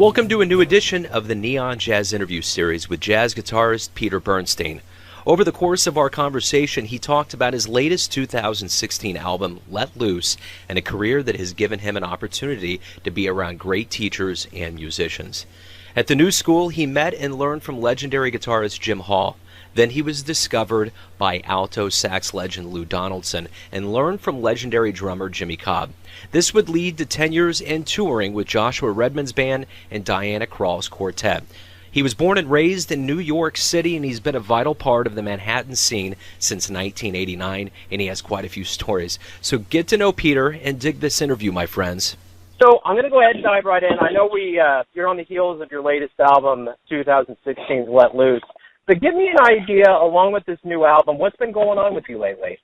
Welcome to a new edition of the Neon Jazz Interview Series with jazz guitarist Peter Bernstein. Over the course of our conversation, he talked about his latest 2016 album, Let Loose, and a career that has given him an opportunity to be around great teachers and musicians. At the New School, he met and learned from legendary guitarist Jim Halll. Then he was discovered by alto sax legend Lou Donaldson and learned from legendary drummer Jimmy Cobb. This would lead to tenures and touring with Joshua Redman's band and Diana Krall's quartet. He was born and raised in New York City, and he's been a vital part of the Manhattan scene since 1989, and he has quite a few stories. So get to know Peter and dig this interview, my friends. So I'm going to go ahead and dive right in. I know you're on the heels of your latest album, 2016's Let Loose. But give me an idea, along with this new album, what's been going on with you lately?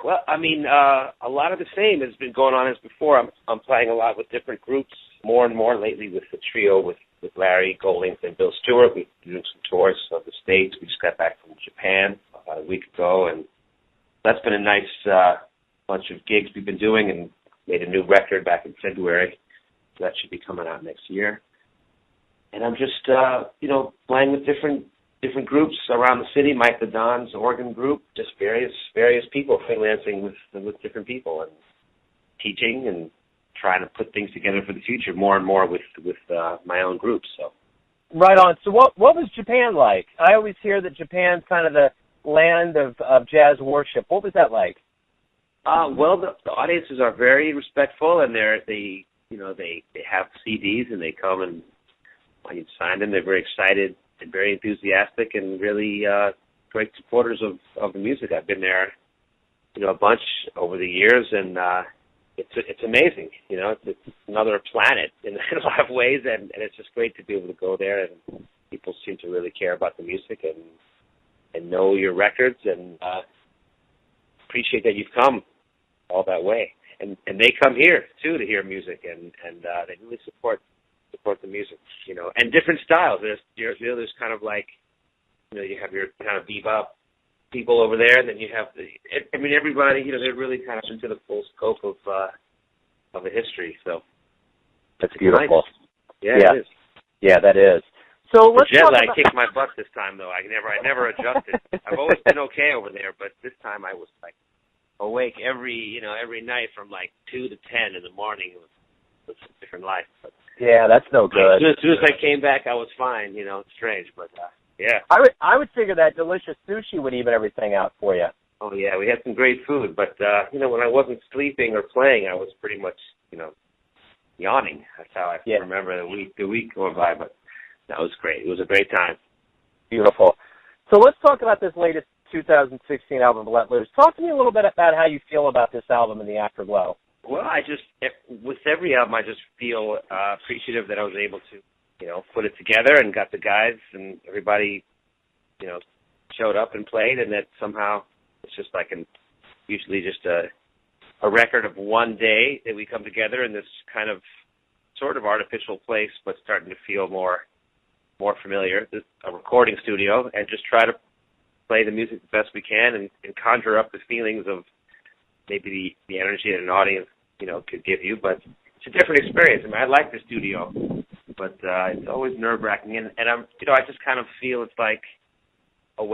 Well, I mean, a lot of the same has been going on as before. I'm playing a lot with different groups, more and more lately with the trio with Larry Goldings and Bill Stewart. We've been doing some tours of the States. We just got back from Japan about a week ago, and that's been a nice bunch of gigs we've been doing, and made a new record back in February. So that should be coming out next year. And I'm just, playing with different groups around the city. Mike the Don's organ group, just various people freelancing with different people and teaching and trying to put things together for the future more and more with my own groups. So right on. So what was Japan like? I always hear that Japan's kind of the land of jazz worship. What was that like? Well, the audiences are very respectful, and they have CDs, and they come, and when you sign them, they're very excited and very enthusiastic and really great supporters of the music. I've been there, a bunch over the years, and it's amazing. It's another planet in a lot of ways, and it's just great to be able to go there, and people seem to really care about the music and know your records and appreciate that you've come all that way. And they come here, too, to hear music, and they really support the music, and different styles. There's kind of like, you have your kind of bebop people over there, and then you have everybody, they're really kind of into the full scope of a history, so. That's beautiful. Nice. Yeah, it is. Yeah, that is. So let's jet talk lag about... kicked my butt this time, though. I never adjusted. I've always been okay over there, but this time I was like awake every night from like 2 to 10 in the morning. It was a different life, but. Yeah, that's no good. As soon as I came back, I was fine. It's strange, but yeah. I would figure that delicious sushi would even everything out for you. Oh yeah, we had some great food, but when I wasn't sleeping or playing, I was pretty much yawning. That's how I remember the week going by. But that was great. It was a great time. Beautiful. So let's talk about this latest 2016 album, Let Loose. Talk to me a little bit about how you feel about this album and the Afterglow. Well, with every album, I just feel appreciative that I was able to, put it together and got the guys and everybody, showed up and played, and that somehow it's just like usually just a record of one day that we come together in this kind of sort of artificial place, but starting to feel more familiar, a recording studio, and just try to play the music the best we can and conjure up the feelings of maybe the energy that an audience, could give you, but it's a different experience. I like the studio, but it's always nerve-wracking, and I'm, I just kind of feel it's like a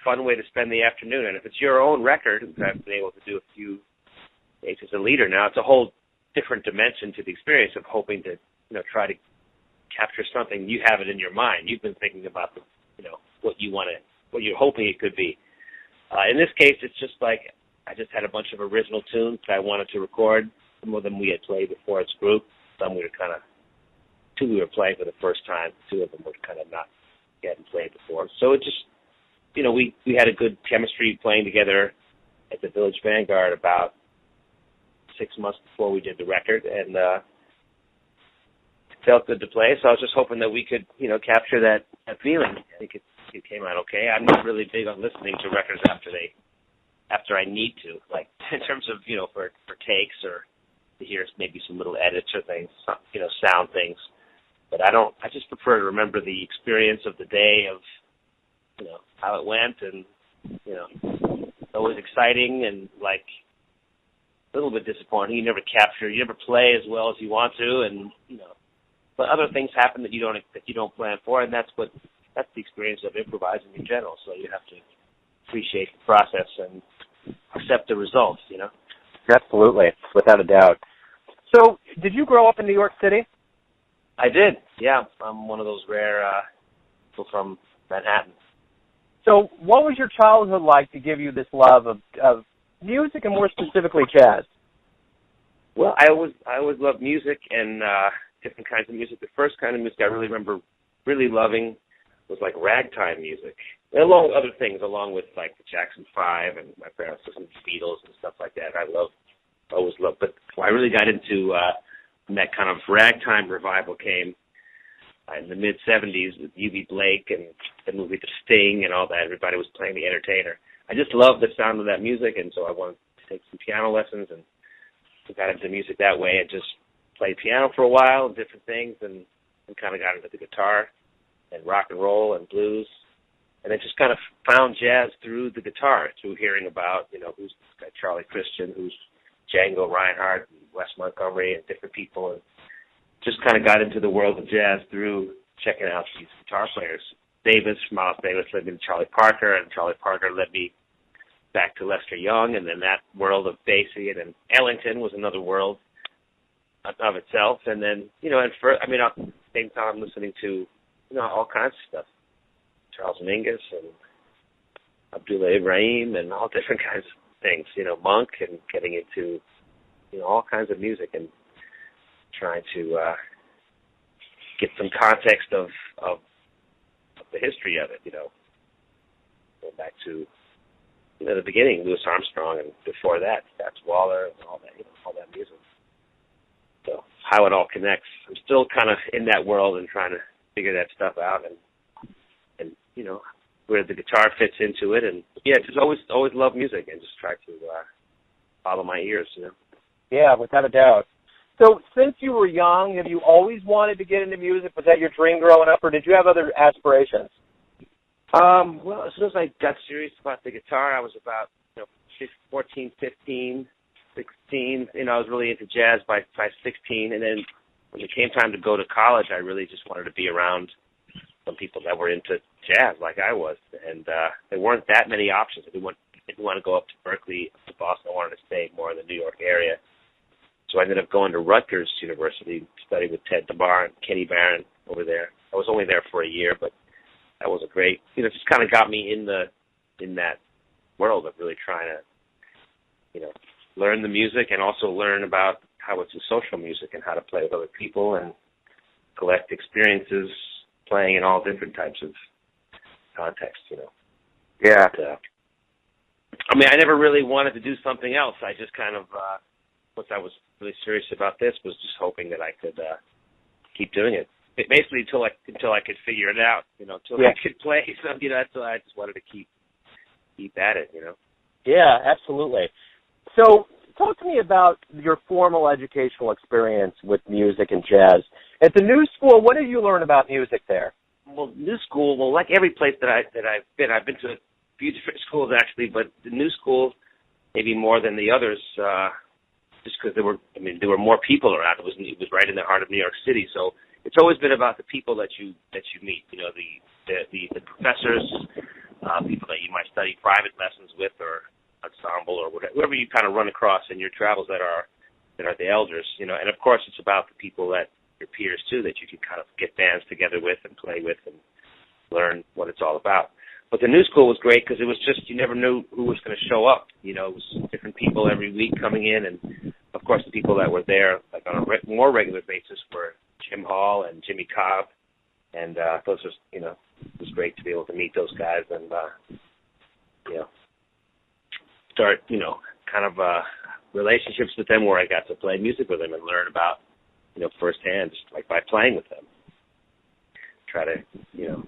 fun way to spend the afternoon. And if it's your own record, I've been able to do a few days as a leader now, it's a whole different dimension to the experience of hoping to, try to capture something. You have it in your mind. You've been thinking about what you're hoping it could be. In this case, it's just like I just had a bunch of original tunes that I wanted to record. Some of them we had played before as group. Some two we were playing for the first time. Two of them were kind of not hadn't played before. So it just, we had a good chemistry playing together at the Village Vanguard about 6 months before we did the record, and it felt good to play. So I was just hoping that we could, capture that feeling. I think it came out okay. I'm not really big on listening to records after I need to, like in terms of, for takes or to hear maybe some little edits or things, sound things. But I just prefer to remember the experience of the day of, how it went, and, it's always exciting and like a little bit disappointing. You never play as well as you want to, and, but other things happen that you don't plan for, and that's the experience of improvising in general. So you have to appreciate the process and accept the results, you know. Absolutely, without a doubt. So, did you grow up in New York City? I did, yeah. I'm one of those rare people from Manhattan. So, what was your childhood like to give you this love of music and more specifically jazz? Well, I always loved music and different kinds of music. The first kind of music I really remember really loving was like ragtime music, and along with other things, along with like the Jackson 5 and my parents listened to Beatles and stuff like that. I always loved. But I really got into when that kind of ragtime revival came in the mid-'70s with U.B. Blake and the movie The Sting and all that. Everybody was playing The Entertainer. I just loved the sound of that music, and so I wanted to take some piano lessons and got into music that way and just played piano for a while and different things and kind of got into the guitar and rock and roll and blues. And I just kind of found jazz through the guitar, through hearing about, you know, who's this guy Charlie Christian, who's Django Reinhardt and Wes Montgomery and different people, and just kind of got into the world of jazz through checking out these guitar players. Miles Davis led me to Charlie Parker, and Charlie Parker led me back to Lester Young, and then that world of Basie, and then Ellington was another world of itself. And then, you know, at the same time I'm listening to, you know, all kinds of stuff. Charles Mingus and Abdullah Ibrahim and all different kinds of things, you know, Monk, and getting into, you know, all kinds of music and trying to get some context of the history of it, you know. Going back to, you know, the beginning, Louis Armstrong, and before that, Fats Waller and all that, you know, all that music. So how it all connects. I'm still kind of in that world and trying to figure that stuff out, and you know, where the guitar fits into it, and yeah, just always love music and just try to follow my ears, you know. Yeah, without a doubt. So since you were young, have you always wanted to get into music? Was that your dream growing up, or did you have other aspirations? Well, as soon as I got serious about the guitar, I was about, you know, 14, 15, 16. You know, I was really into jazz by 16, and then when it came time to go to college, I really just wanted to be around some people that were into jazz like I was, and there weren't that many options. If you want to go up to Berkeley, up to Boston, I wanted to stay more in the New York area. So I ended up going to Rutgers University, studying with Ted DeBar and Kenny Barron over there. I was only there for a year, but that was a great, you know, just kind of got me in that world of really trying to, you know, learn the music and also learn about how it's a social music and how to play with other people and collect experiences playing in all different types of contexts, you know. Yeah. But, I mean, I never really wanted to do something else. I just kind of, once I was really serious about this, was just hoping that I could keep doing it. Basically until I could figure it out, you know, until I could play. So, you know, that's why I just wanted to keep at it, you know. Yeah, absolutely. So talk to me about your formal educational experience with music and jazz. At the New School, what did you learn about music there? Well, New School, well, like every place that I've been to a few different schools actually, but the New School maybe more than the others, just because there were more people around. It was right in the heart of New York City, so it's always been about the people that you meet. You know, the professors, people that you might study private lessons with, or ensemble, or whoever you kind of run across in your travels that are the elders. You know, and of course it's about the people that your peers too, that you can kind of get bands together with and play with and learn what it's all about. But the New School was great because it was just, you never knew who was going to show up. You know, it was different people every week coming in, and of course the people that were there like on a more regular basis were Jim Halll and Jimmy Cobb, and those was, you know, it was great to be able to meet those guys and you know, start, you know, kind of relationships with them where I got to play music with them and learn about, you know, firsthand, just like by playing with them. Try to, you know,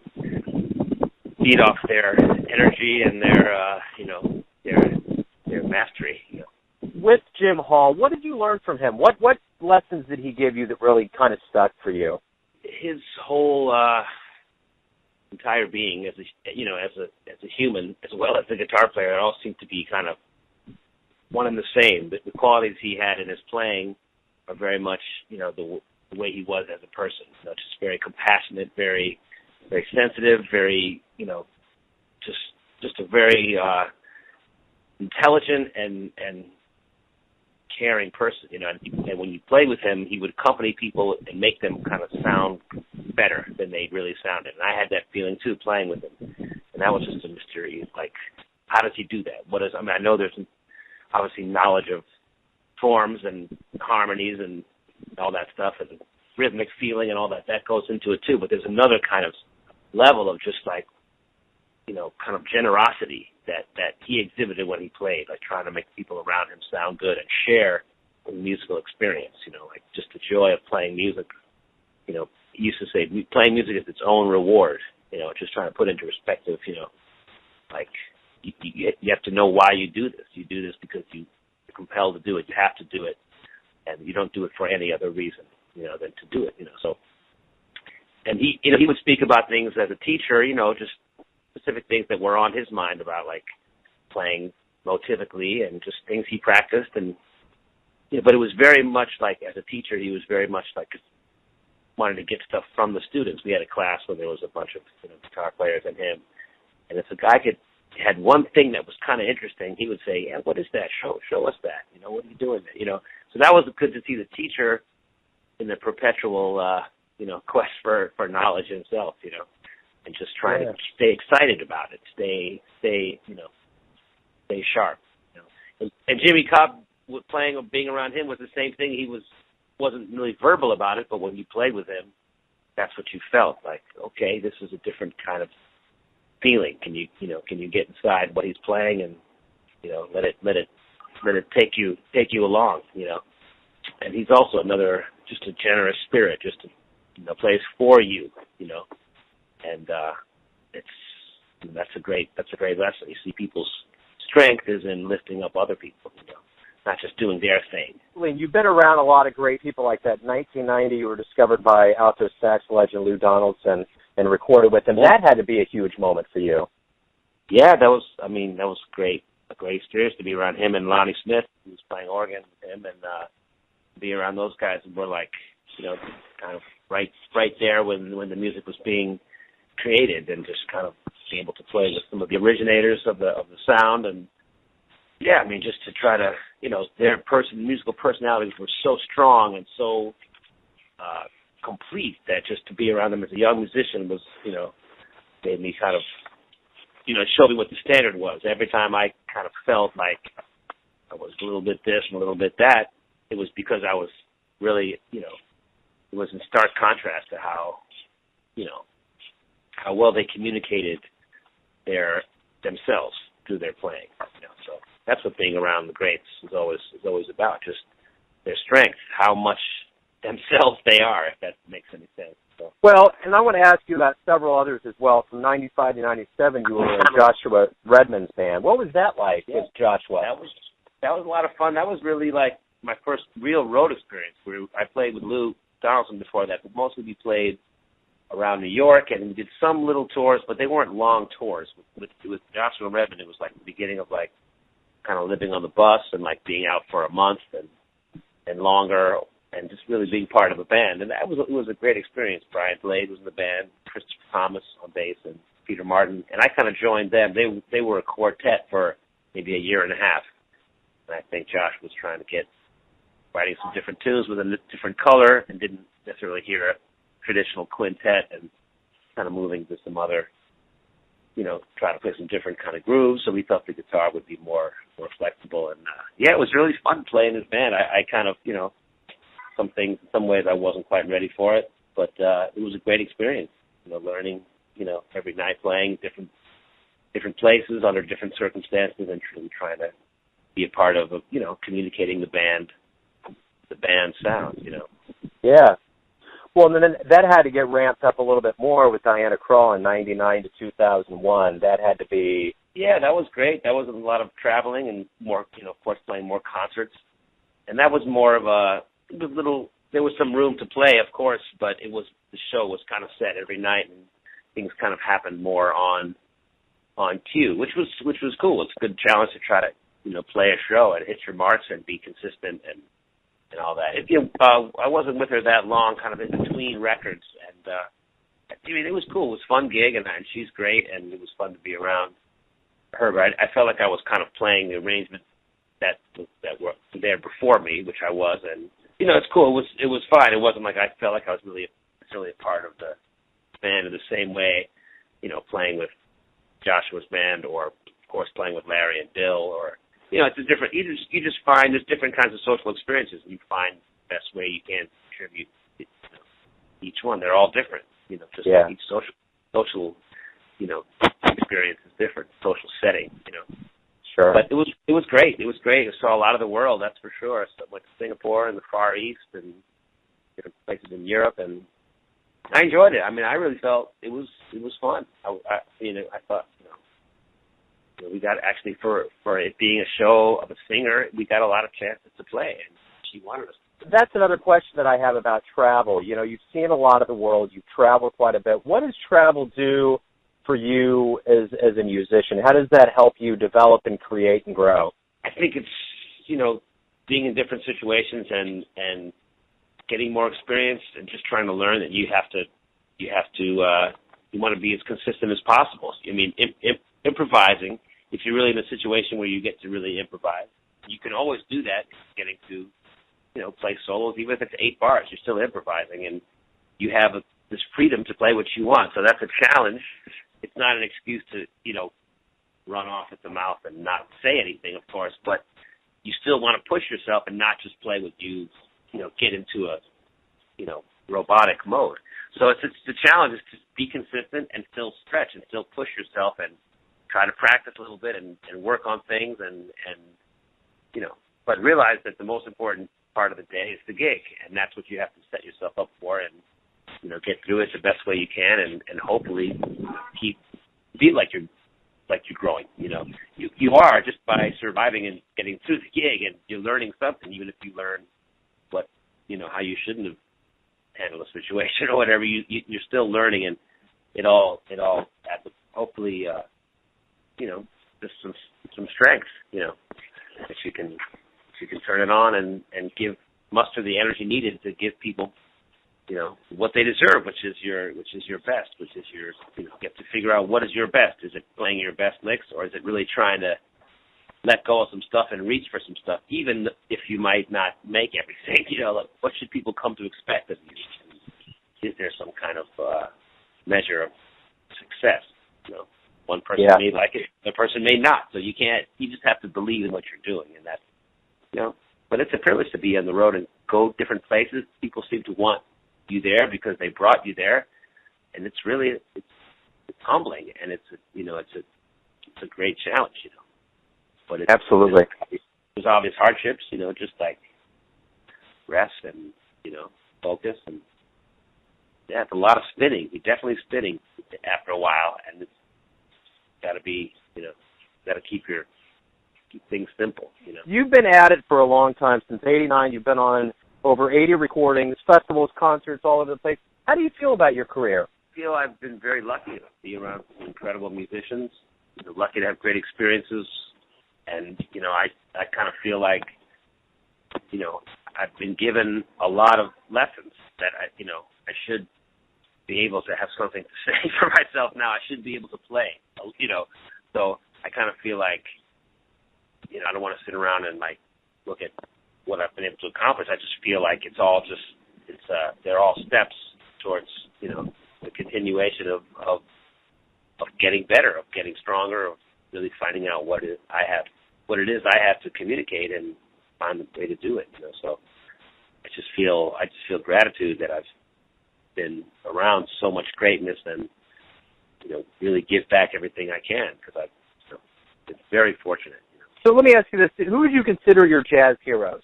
feed off their energy and their, you know, their mastery. You know. With Jim Halll, what did you learn from him? What lessons did he give you that really kind of stuck for you? His whole entire being, as a human as well as a guitar player, it all seemed to be kind of one and the same. The qualities he had in his playing are very much, you know, the way he was as a person. You know, just very compassionate, very, very sensitive, very, you know, just a very intelligent and caring person, you know, and when you played with him, he would accompany people and make them kind of sound better than they really sounded. And I had that feeling too, playing with him, and that was just a mystery. Like, how does he do that? I mean, I know there's obviously knowledge of forms and harmonies and all that stuff, and rhythmic feeling and all that goes into it too. But there's another kind of level of just like, you know, kind of generosity that he exhibited when he played, like trying to make people around him sound good and share the musical experience, you know, like just the joy of playing music. You know, he used to say playing music is its own reward, you know, just trying to put into perspective, you know, like you have to know why you do this. You do this because you're compelled to do it. You have to do it, and you don't do it for any other reason, you know, than to do it, you know. So, and he, you know, he would speak about things as a teacher, you know, just specific things that were on his mind about like playing motivically and just things he practiced. And you know, but it was very much like, as a teacher, he was very much like wanted to get stuff from the students. We had a class where there was a bunch of, you know, guitar players and him, and if a guy had one thing that was kind of interesting, he would say, "Yeah, what is that? Show us that. You know, what are you doing there?" You know, so that was good to see the teacher in the perpetual, you know, quest for knowledge himself. You know. And just trying to stay excited about it, stay sharp. You know? And Jimmy Cobb, being around him was the same thing. He wasn't really verbal about it, but when you played with him, that's what you felt like. Okay, this is a different kind of feeling. Can you get inside what he's playing and, you know, let it take you along. You know, and he's also just a generous spirit, just to, you know, plays for you. You know. And that's a great lesson. You see, people's strength is in lifting up other people, you know, not just doing their thing. You've been around a lot of great people like that. In 1990, you were discovered by alto sax legend Lou Donaldson and recorded with him. Yeah. That had to be a huge moment for you. Yeah, that was great. A great experience to be around him and Lonnie Smith, who was playing organ with him, and be around those guys who were like, you know, kind of right there when the music was being created, and just kind of be able to play with some of the originators of the sound. And yeah, I mean, just to try to, you know, their musical personalities were so strong and so complete that just to be around them as a young musician was, you know, made me kind of, you know, showed me what the standard was. Every time I kind of felt like I was a little bit this and a little bit that, it was because I was really, you know, it was in stark contrast to how, you know, how well they communicated themselves through their playing. You know, so that's what being around the greats is always about, just their strength, how much themselves they are, if that makes any sense. So. Well, and I want to ask you about several others as well. From 95 to 97, you were in Joshua Redman's band. What was that like with Joshua? That was a lot of fun. That was really like my first real road experience. Where I played with Lou Donaldson before that, but mostly we played around New York, and we did some little tours, but they weren't long tours. With Joshua Redman, it was like the beginning of like kind of living on the bus and like being out for a month and longer, and just really being part of a band. And it was a great experience. Brian Blade was in the band, Christopher Thomas on bass, and Peter Martin. And I kind of joined them. They were a quartet for maybe a year and a half. And I think Josh was trying to get writing some different tunes with a different color and didn't necessarily hear a traditional quintet, and kind of moving to some other, you know, trying to play some different kind of grooves. So we thought the guitar would be more flexible. And yeah, it was really fun playing this band. I kind of, you know, in some ways I wasn't quite ready for it, but it was a great experience, you know, learning, you know, every night playing different places under different circumstances, and trying to be a part of, you know, communicating the band sound, you know. Yeah. Well, and then that had to get ramped up a little bit more with Diana Krall in 99 to 2001. That had to be... Yeah, that was great. That was a lot of traveling and more, you know, of course, playing more concerts. And that was more of there was some room to play, of course, but the show was kind of set every night, and things kind of happened more on cue, which was cool. It's a good challenge to try to, you know, play a show and hit your marks and be consistent and and all that. I wasn't with her that long, kind of in between records, and I mean, it was cool. It was a fun gig, and she's great, and it was fun to be around her. But I felt like I was kind of playing the arrangements that were there before me, which I was, and it's cool. It was fine. It wasn't like I felt like I was really necessarily a part of the band in the same way, playing with Joshua's band, or of course playing with Larry and Bill, or it's a different. You just find there's different kinds of social experiences, and you find the best way you can contribute each one. They're all different, each social experience is different, social setting, Sure. But it was great. It was great. I saw a lot of the world, that's for sure. So I went to Singapore and the Far East and different places in Europe, and I enjoyed it. I mean, I really felt it was fun. I thought, we got actually for it being a show of a singer, we got a lot of chances to play, and she wanted us. That's another question that I have about travel. You've seen a lot of the world. You've traveled quite a bit. What does travel do for you as a musician? How does that help you develop and create and grow? I think it's, being in different situations and getting more experience and just trying to learn that you want to be as consistent as possible. I mean, improvising, if you're really in a situation where you get to really improvise, you can always do that, getting to, play solos. Even if it's 8 bars, you're still improvising, and you have this freedom to play what you want. So that's a challenge. It's not an excuse to, run off at the mouth and not say anything, of course, but you still want to push yourself and not just play what you, get into a, robotic mode. So it's the challenge is to be consistent and still stretch and still push yourself and try to practice a little bit and work on things and but realize that the most important part of the day is the gig, and that's what you have to set yourself up for and, get through it the best way you can and hopefully feel like you're growing, You are just by surviving and getting through the gig, and you're learning something, even if you learn what, how you shouldn't have handled a situation or whatever, you're still learning, and it all adds up, hopefully, just some strength, that you can turn it on and muster the energy needed to give people, what they deserve, which is your best, which is your, get to figure out what is your best. Is it playing your best licks, or is it really trying to let go of some stuff and reach for some stuff, even if you might not make everything? Like, what should people come to expect of you? Is there some kind of measure of success? One person may like it, the person may not. So you just have to believe in what you're doing, and that's, but it's a privilege to be on the road and go different places. People seem to want you there because they brought you there, and it's really it's humbling, and it's a great challenge, But absolutely, there's obvious hardships, just like rest and focus, and it's a lot of spinning. You're definitely spinning after a while, and it's got to be got to keep things simple. You've been at it for a long time, since '89. You've been on over 80 recordings, festivals, concerts, all over the place. How do you feel about your career? I feel I've been very lucky to be around some incredible musicians. Lucky to have great experiences, and I kind of feel like I've been given a lot of lessons that I should be able to have something to say for myself now. I should be able to play, So I kind of feel like I don't want to sit around and look at what I've been able to accomplish. I just feel like they're all steps towards the continuation of getting better, of getting stronger, of really finding out what it is I have to communicate and find the way to do it. So I just feel gratitude that I've been around so much greatness and really give back everything I can, because I've been very fortunate. So let me ask you this: who would you consider your jazz heroes?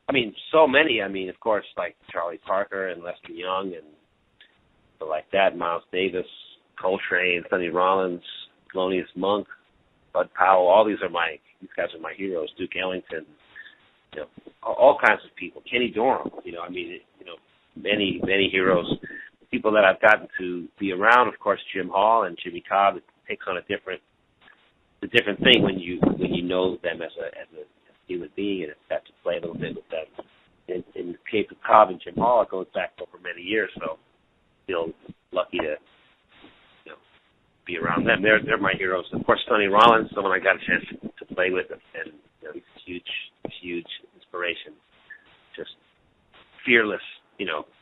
I mean, so many. I mean, of course, like Charlie Parker and Lester Young and people like that, Miles Davis, Coltrane, Sonny Rollins, Thelonious Monk, Bud Powell. All these guys are my heroes. Duke Ellington, all kinds of people. Kenny Dorham. Many heroes. People that I've gotten to be around, of course, Jim Halll and Jimmy Cobb. It takes on a different thing when you know them as a human being and have to play a little bit with them in the case of Cobb and Jim Halll, it goes back over many years. So I feel lucky to be around them. They're my heroes. Of course, Sonny Rollins, someone I got a chance to play with, and he's a huge inspiration. Just fearless,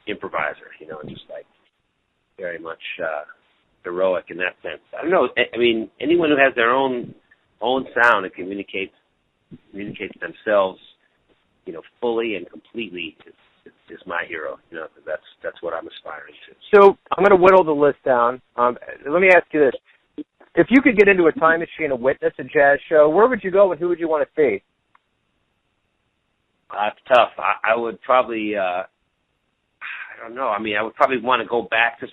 improviser. Just like very much heroic in that sense. I don't know. I mean, anyone who has their own sound and communicates themselves, fully and completely is my hero. That's what I'm aspiring to. So I'm going to whittle the list down. Let me ask you this: if you could get into a time machine and witness a jazz show, where would you go and who would you want to see? That's tough. I would probably, I don't know. I mean, I would probably want to go back to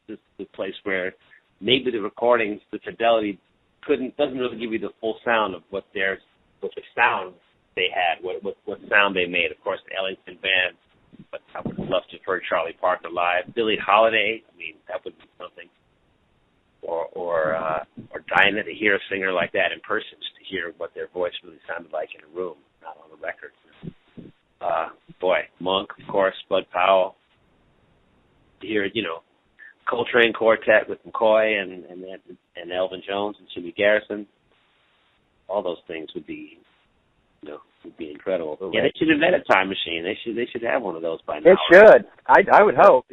the place where maybe the recordings, the fidelity doesn't really give you the full sound of what the sound they had, what sound they made. Of course, the Ellington Band, but I would love to have heard Charlie Parker live. Billie Holiday, I mean, that would be something. Or Diana, to hear a singer like that in person, just to hear what their voice really sounded like in a room, not on a record. Monk, of course, Bud Powell. To hear, Coltrane Quartet with McCoy and Elvin Jones and Jimmy Garrison. All those things would be incredible. Yeah, they should invent a time machine. They should have one of those by now. It should. I would hope.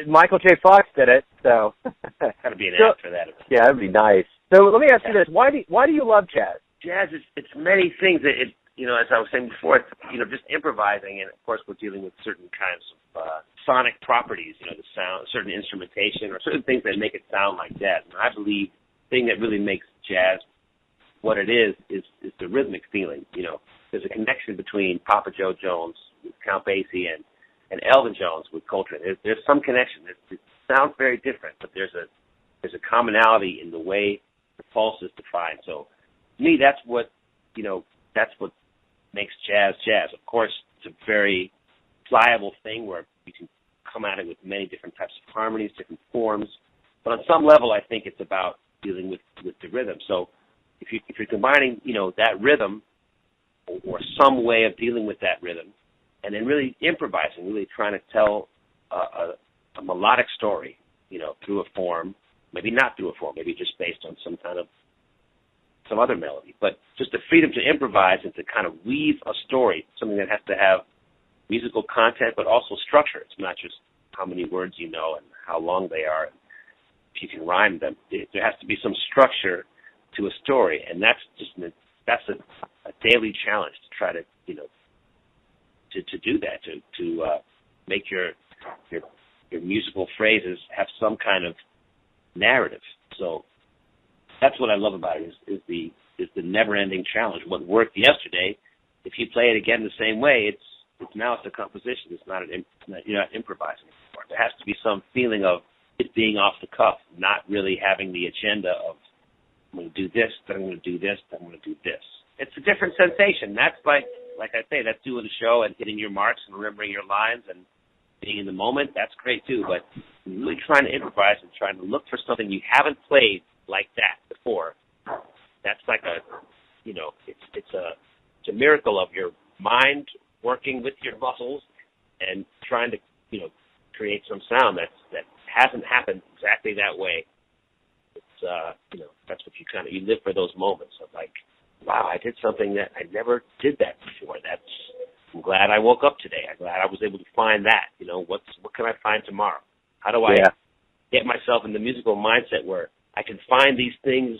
Michael J. Fox did it, so. Got to be an app for that. Yeah, that'd be nice. So let me ask you this: why do you love jazz? Jazz it's many things. As I was saying before, it's, just improvising, and of course we're dealing with certain kinds of sonic properties, the sound, certain instrumentation, or certain things that make it sound like jazz. And I believe the thing that really makes jazz what it is the rhythmic feeling. There's a connection between Papa Joe Jones, Count Basie, and Elvin Jones with Coltrane. There's some connection. It sounds very different, but there's a commonality in the way the pulse is defined. So to me, that's what makes jazz jazz. Of course, it's a very pliable thing where you can come at it with many different types of harmonies, different forms. But on some level, I think it's about dealing with the rhythm. So if you're combining, that rhythm or some way of dealing with that rhythm, and then really improvising, really trying to tell a melodic story, through a form, maybe not through a form, maybe just based on some other melody, but just the freedom to improvise and to kind of weave a story, something that has to have musical content, but also structure. It's not just how many words you know and how long they are, if you can rhyme them. There has to be some structure to a story, and that's a daily challenge to try to to do that, to make your musical phrases have some kind of narrative. So that's what I love about it is the never-ending challenge. What worked yesterday, if you play it again the same way, it's a composition. It's you're not improvising anymore. There has to be some feeling of it being off the cuff, not really having the agenda of I'm going to do this, then I'm going to do this, then I'm going to do this. It's a different sensation. That's like I say, that's doing the show and hitting your marks and remembering your lines and being in the moment. That's great too. But really trying to improvise and trying to look for something you haven't played like that before. That's like it's a miracle of your mind working with your muscles and trying to create some sound that hasn't happened exactly that way. It's that's what you live for, those moments of like, wow, I did something that I never did that before. I'm glad I woke up today. I'm glad I was able to find that. What can I find tomorrow? How do I get myself in the musical mindset where I can find these things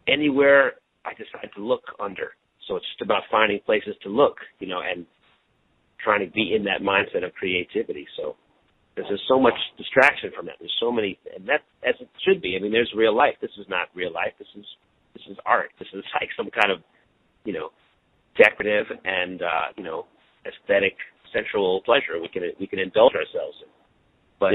anywhere I decide to look under? So it's just about finding places to look, and trying to be in that mindset of creativity. So there's so much distraction from that. There's so many, and that, as it should be. I mean, there's real life. This is not real life. This is art. This is like some kind of, decorative and, aesthetic sensual pleasure we can indulge ourselves in. But,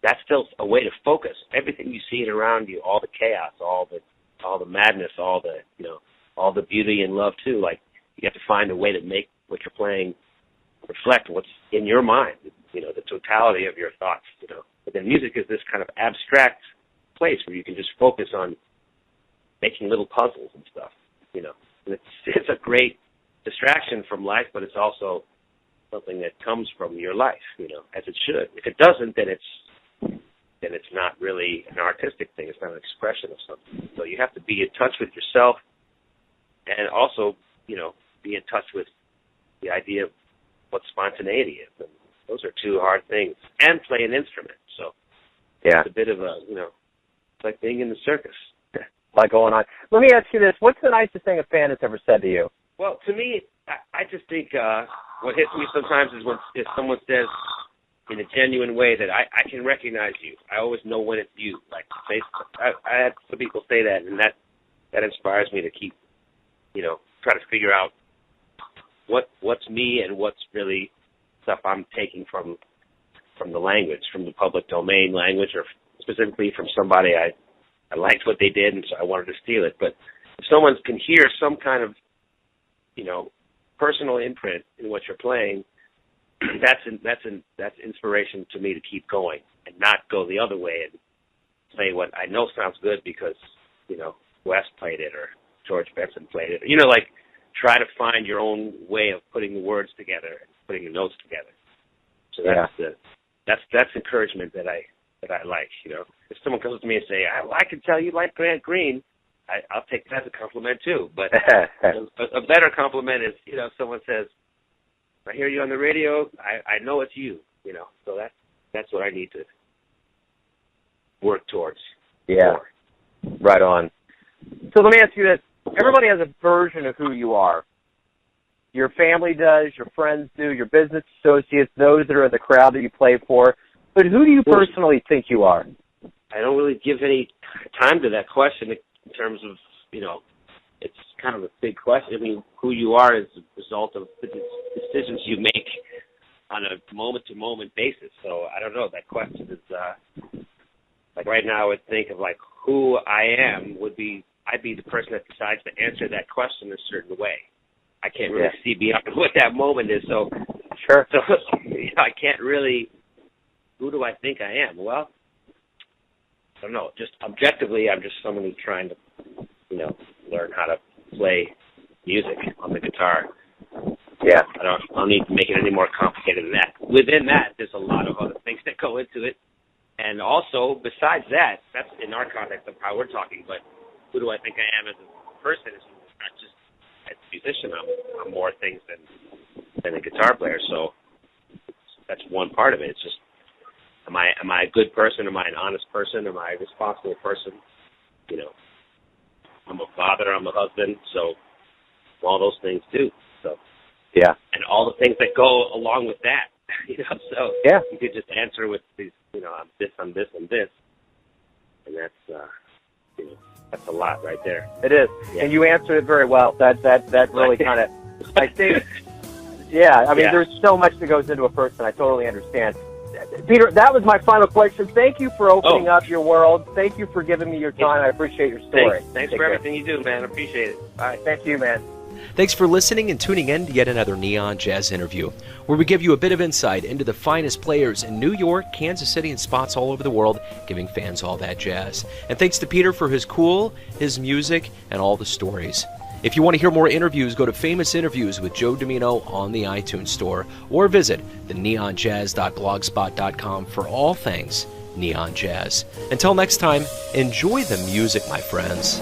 that's still a way to focus. Everything you see around you, all the chaos, all the madness, all the beauty and love too. Like, you have to find a way to make what you're playing reflect what's in your mind, the totality of your thoughts, But then music is this kind of abstract place where you can just focus on making little puzzles and stuff, And it's a great distraction from life, but it's also something that comes from your life, as it should. If it doesn't, then it's not really an artistic thing. It's not an expression of something. So you have to be in touch with yourself, and also, be in touch with the idea of what spontaneity is. And those are two hard things. And play an instrument. So it's a bit of a, it's like being in the circus. A lot going on. Let me ask you this. What's the nicest thing a fan has ever said to you? Well, to me, I just think what hits me sometimes is if someone says in a genuine way that I can recognize you. I always know when it's you. Like, I had some people say that, and that inspires me to keep, try to figure out what's me and what's really stuff I'm taking from the language, from the public domain language, or specifically from somebody I liked what they did, and so I wanted to steal it. But if someone can hear some kind of, personal imprint in what you're playing, that's inspiration to me to keep going and not go the other way and play what I know sounds good because, Wes played it or George Benson played it. Try to find your own way of putting the words together and putting the notes together. So that's encouragement that I like. If someone comes to me and say, I can tell you like Grant Green, I'll take that as a compliment too. But a better compliment is, someone says, I hear you on the radio, I know it's you. So that's what I need to work towards. Yeah, more. Right on. So let me ask you this. Everybody has a version of who you are. Your family does, your friends do, your business associates, those that are in the crowd that you play for. But who do you personally think you are? I don't really give any time to that question in terms of, it's kind of a big question. I mean, who you are is a result of the decisions you make on a moment-to-moment basis. So I don't know. That question is, like right now I would think of like who I am I'd be the person that decides to answer that question a certain way. I can't really see beyond what that moment is. So, sure. So I can't really, who do I think I am? Well, I don't know. Just objectively, I'm just someone who's trying to, learn how to play music on the guitar. Yeah. I don't need to make it any more complicated than that. Within that, there's a lot of other things that go into it. And also, besides that, that's in our context of how we're talking, but who do I think I am as a person? It's not just as a musician. I'm more things than a guitar player. So that's one part of it. It's just, am I a good person? Am I an honest person? Am I a responsible person? I'm a father. I'm a husband. So all those things too. So and all the things that go along with that. So you could just answer with these. I'm this, I'm this, I'm this, and that's that's a lot right there. It is, and you answered it very well. That really kind of, I think, I mean, there's so much that goes into a person. I totally understand. Peter, that was my final question. Thank you for opening up your world. Thank you for giving me your time. I appreciate your story. Thanks for everything you do, man. I appreciate it. Bye. Thank you, man. Thanks for listening and tuning in to yet another Neon Jazz interview, where we give you a bit of insight into the finest players in New York, Kansas City, and spots all over the world, giving fans all that jazz. And thanks to Peter for his his music, and all the stories. If you want to hear more interviews, go to Famous Interviews with Joe Domino on the iTunes Store, or visit theneonjazz.blogspot.com for all things Neon Jazz. Until next time, enjoy the music, my friends.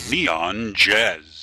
Neon Jazz.